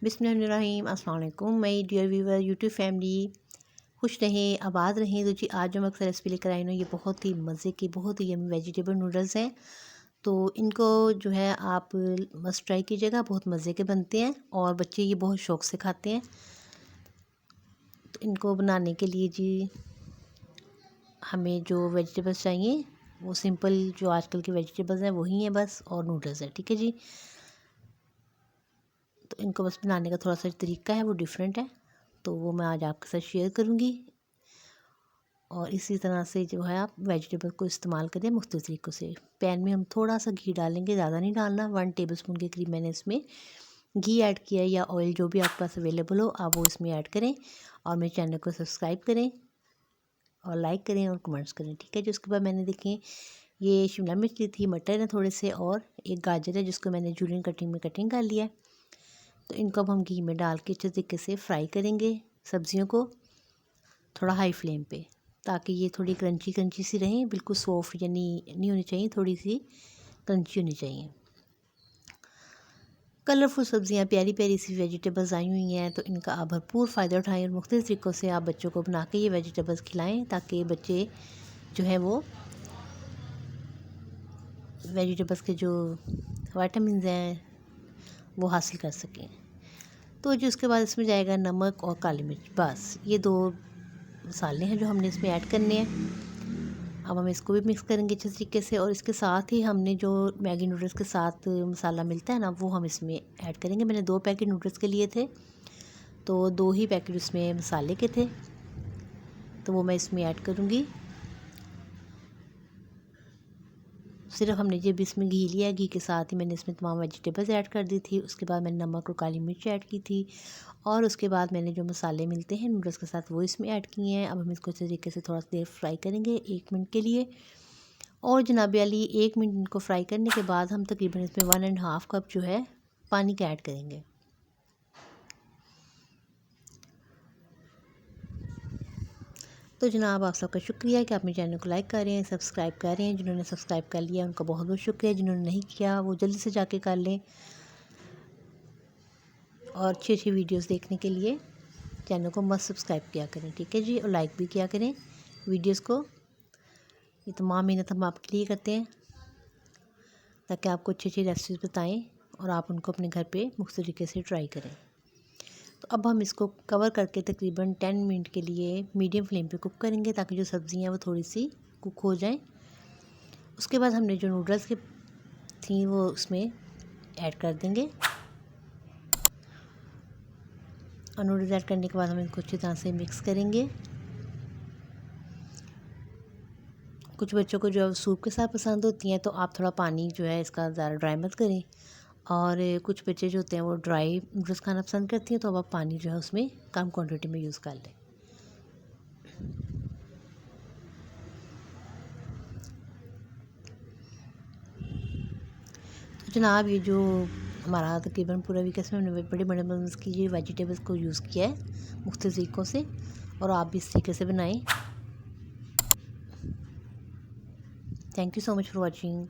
बिस्मिल्लाहिर्रहमानिर्रहीम। अस्सलाम वालेकुम my dear viewer YouTube family, खुश रहें, आबाद रहें। तो जी आज जो मैं अक्सर रेसिपी लेकर आई हूँ ये बहुत ही मज़े की, बहुत ही यमी वेजिटेबल नूडल्स हैं। तो इनको जो है आप मस्ट ट्राई कीजिएगा, बहुत मज़े के बनते हैं और बच्चे ये बहुत शौक़ से खाते हैं। तो इनको बनाने के लिए जी हमें जो वेजिटेबल्स चाहिए वो सिंपल जो आजकल के वेजिटेबल्स हैं वही हैं बस, और नूडल्स है, ठीक है जी। तो इनको बस बनाने का थोड़ा सा तरीका है वो डिफरेंट है, तो वो मैं आज आपके साथ शेयर करूँगी। और इसी तरह से जो है आप वेजिटेबल को इस्तेमाल करें मुख्तलिफ तरीक़ों से। पैन में हम थोड़ा सा घी डालेंगे, ज़्यादा नहीं डालना। 1 टेबलस्पून के करीब मैंने इसमें घी ऐड किया है, या ऑयल जो भी आपके पास अवेलेबल हो आप वो इसमें ऐड करें। और मेरे चैनल को सब्सक्राइब करें और लाइक करें और कमेंट्स करें, ठीक है जी। उसके बाद मैंने देखें ये शिमला मिर्च ली थी, मटर है थोड़े से, और एक गाजर है जिसको मैंने जूलियन कटिंग में कटिंग कर लिया है। तो इनको अब हम घी में डाल के अच्छे तरीके से फ्राई करेंगे सब्जियों को, थोड़ा हाई फ्लेम पे, ताकि ये थोड़ी क्रंची क्रंची सी रहें। बिल्कुल सॉफ्ट यानी नहीं होनी चाहिए, थोड़ी सी क्रंची होनी चाहिए। कलरफुल सब्जियां, प्यारी प्यारी सी वेजिटेबल्स आई हुई हैं, तो इनका आप भरपूर फ़ायदा उठाएं और मुख्तलिफ तरीक़ों से आप बच्चों को बना के ये वेजिटेबल्स खिलाएँ, ताकि बच्चे जो है वो वेजिटेबल्स के जो विटामिन्स हैं वो हासिल कर सकें। तो जो उसके बाद इसमें जाएगा नमक और काली मिर्च, बस ये 2 मसाले हैं जो हमने इसमें ऐड करने हैं। अब हम इसको भी मिक्स करेंगे अच्छे तरीके से, और इसके साथ ही हमने जो मैगी नूडल्स के साथ मसाला मिलता है ना वो हम इसमें ऐड करेंगे। मैंने 2 पैकेट नूडल्स के लिए थे, तो 2 ही पैकेट उसमें मसाले के थे, तो वो मैं इसमें ऐड करूँगी। सिर्फ हमने जब इसमें घी लिया, घी के साथ ही मैंने इसमें तमाम वेजिटेबल्स ऐड कर दी थी। उसके बाद मैंने नमक और काली मिर्च ऐड की थी, और उसके बाद मैंने जो मसाले मिलते हैं नूडल्स के साथ वो इसमें ऐड किए हैं। अब हम इसको अच्छे तरीके से थोड़ा सा देर फ्राई करेंगे 1 मिनट के लिए। और जनाब अली 1 मिनट इनको फ्राई करने के बाद हम तकरीबन इसमें 1.5 कप जो है पानी का ऐड करेंगे। तो जनाब आप सबका शुक्रिया कि आप मेरे चैनल को लाइक कर रहे हैं, सब्सक्राइब कर रहे हैं। जिन्होंने सब्सक्राइब कर लिया उनका बहुत बहुत शुक्रिया, जिन्होंने नहीं किया वो जल्दी से जाके कर लें। और अच्छी अच्छी वीडियोस देखने के लिए चैनल को मस्त सब्सक्राइब किया करें, ठीक है जी, और लाइक भी किया करें वीडियोस को। ये तमाम मेहनत हम आपके लिए करते हैं ताकि आपको अच्छी अच्छी रेसिपीज बताएं और आप उनको अपने घर पे मुख्तलिफ तरीके से ट्राई करें। तो अब हम इसको कवर करके तकरीबन 10 मिनट के लिए मीडियम फ्लेम पे कुक करेंगे, ताकि जो सब्ज़ियाँ हैं वो थोड़ी सी कुक हो जाएं। उसके बाद हमने जो नूडल्स की थी वो उसमें ऐड कर देंगे, और नूडल्स ऐड करने के बाद हम इनको अच्छी तरह से मिक्स करेंगे। कुछ बच्चों को जो सूप के साथ पसंद होती हैं, तो आप थोड़ा पानी जो है इसका ज़्यादा ड्राई मत करें। और कुछ बच्चे जो होते हैं वो ड्राई नूडल्स खाना पसंद करती हैं, तो अब आप पानी जो है उसमें कम क्वांटिटी में यूज़ कर लें। तो जनाब ये जो हमारा तकरीबन पूरा वीक इसमें हमने बड़े बड़े बंस की ये वेजिटेबल्स को यूज़ किया है मुख्तलिफ तरीक़ों से, और आप भी इस तरीके से बनाएं। Thank you so much for watching.